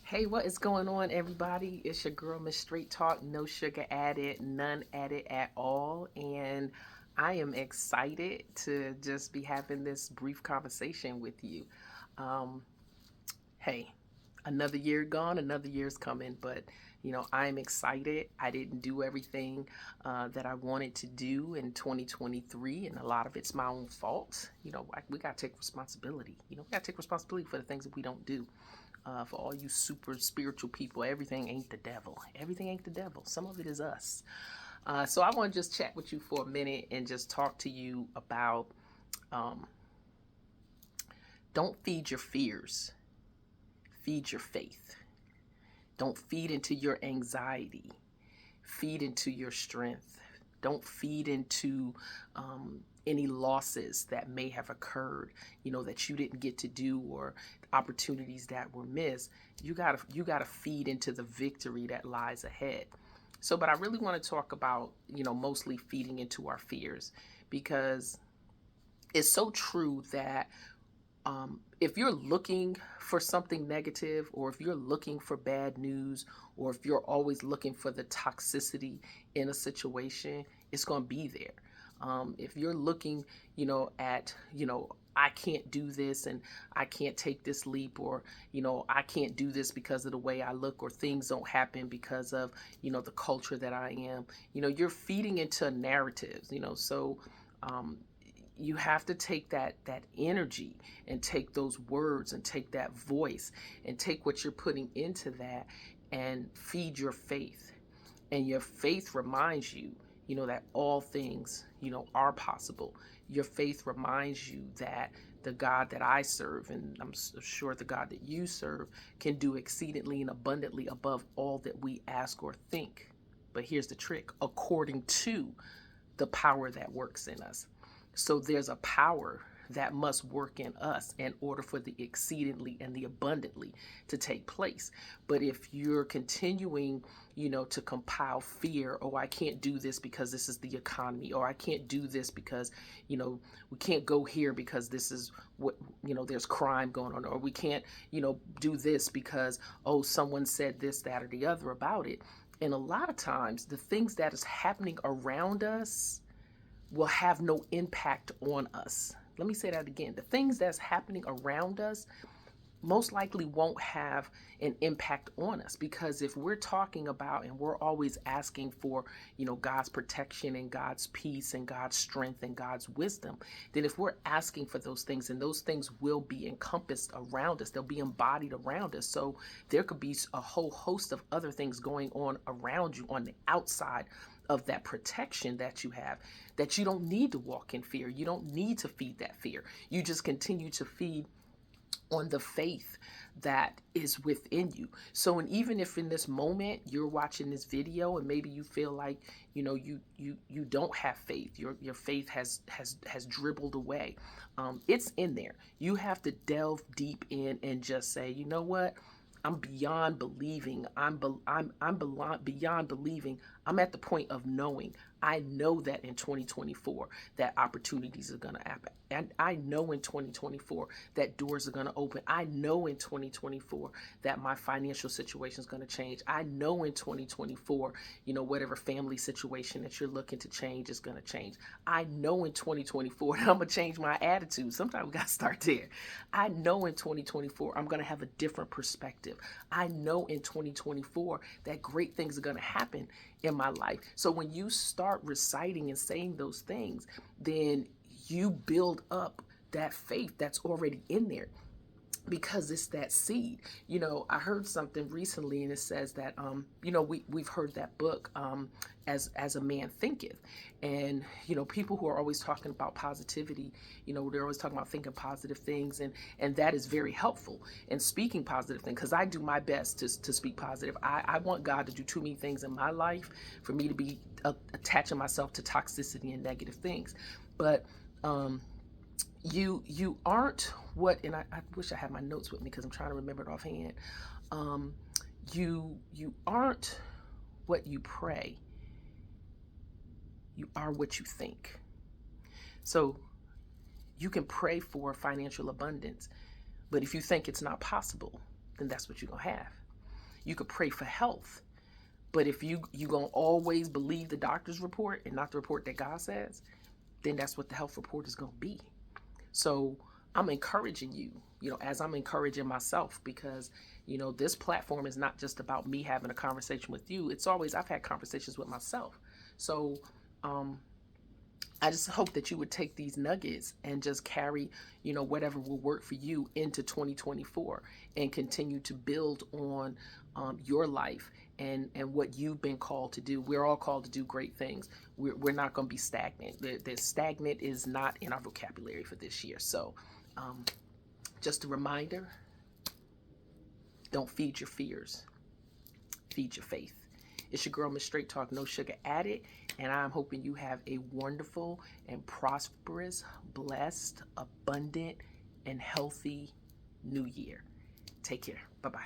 Hey, what is going on, everybody? It's your girl, Miss Straight Talk, no sugar added, none added at all. And I am excited to just be having this brief conversation with you. Um, hey, another year gone, another year's coming, but I'm excited. I didn't do everything that I wanted to do in 2023, and a lot of it's my own fault. We got to take responsibility. We got to take responsibility for the things that we don't do. For all you super spiritual people, everything ain't the devil. Everything ain't the devil. Some of it is us. So I want to just chat with you for a minute and just talk to you about um, don't feed your fears, feed your faith. Don't feed into your anxiety, feed into your strength. Don't feed into any losses that may have occurred, that you didn't get to do, or opportunities that were missed. You gotta feed into the victory that lies ahead. So, but I really want to talk about, mostly feeding into our fears, because it's so true that if you're looking for something negative, or if you're looking for bad news, or if you're always looking for the toxicity in a situation, it's going to be there. If you're looking, at, I can't do this and I can't take this leap, or, I can't do this because of the way I look, or things don't happen because of, the culture that I am, you're feeding into narratives, so um, you have to take that energy and take those words and take that voice and take what you're putting into that and feed your faith. And your faith reminds you, that all things, are possible. Your faith reminds you that the God that I serve, and I'm sure the God that you serve, can do exceedingly and abundantly above all that we ask or think. But here's the trick: according to the power that works in us. So there's a power that must work in us in order for the exceedingly and the abundantly to take place. But if you're continuing, to compile fear, oh, I can't do this because this is the economy, or I can't do this because, we can't go here because this is what, there's crime going on, or we can't, do this because, oh, someone said this, that, or the other about it. And a lot of times, the things that is happening around us will have no impact on us. Let me say that again. The things that's happening around us most likely won't have an impact on us, because if we're talking about and we're always asking for, God's protection and God's peace and God's strength and God's wisdom, then if we're asking for those things, and those things will be encompassed around us, they'll be embodied around us. So there could be a whole host of other things going on around you on the outside of that protection that you have, that you don't need to walk in fear. You don't need to feed that fear. You just continue to feed on the faith that is within you. So, and even if in this moment you're watching this video and maybe you feel like, you don't have faith, your faith has dribbled away, it's in there. You have to delve deep in and just say, you know what, I'm beyond believing. I'm beyond believing. I'm at the point of knowing. I know that in 2024 that opportunities are going to happen. And I know in 2024 that doors are going to open. I know in 2024 that my financial situation is going to change. I know in 2024, whatever family situation that you're looking to change is going to change. I know in 2024 that I'm going to change my attitude. Sometimes we got to start there. I know in 2024 I'm going to have a different perspective. I know in 2024 that great things are going to happen in my life. So when you start reciting and saying those things, then you build up that faith that's already in there, because it's that seed. I heard something recently, and it says that we've heard that book, as a man thinketh. And people who are always talking about positivity, they're always talking about thinking positive things, and that is very helpful, and speaking positive things, because I do my best to speak positive. I want God to do too many things in my life for me to be attaching myself to toxicity and negative things. But you aren't what, and I wish I had my notes with me because I'm trying to remember it offhand. um you aren't what you pray, you are what you think. So you can pray for financial abundance, but if you think it's not possible, then that's what you're gonna have. You could pray for health. But if you gonna always believe the doctor's report and not the report that God says, then that's what the health report is gonna be. So I'm encouraging you, as I'm encouraging myself, because, this platform is not just about me having a conversation with you. It's always, I've had conversations with myself. So I just hope that you would take these nuggets and just carry, whatever will work for you into 2024 and continue to build on your life and what you've been called to do. We're all called to do great things. We're not going to be stagnant. The stagnant is not in our vocabulary for this year. So just a reminder, don't feed your fears, feed your faith. It's your girl, Miss Straight Talk, no sugar added, and I'm hoping you have a wonderful and prosperous, blessed, abundant, and healthy new year. Take care. Bye-bye.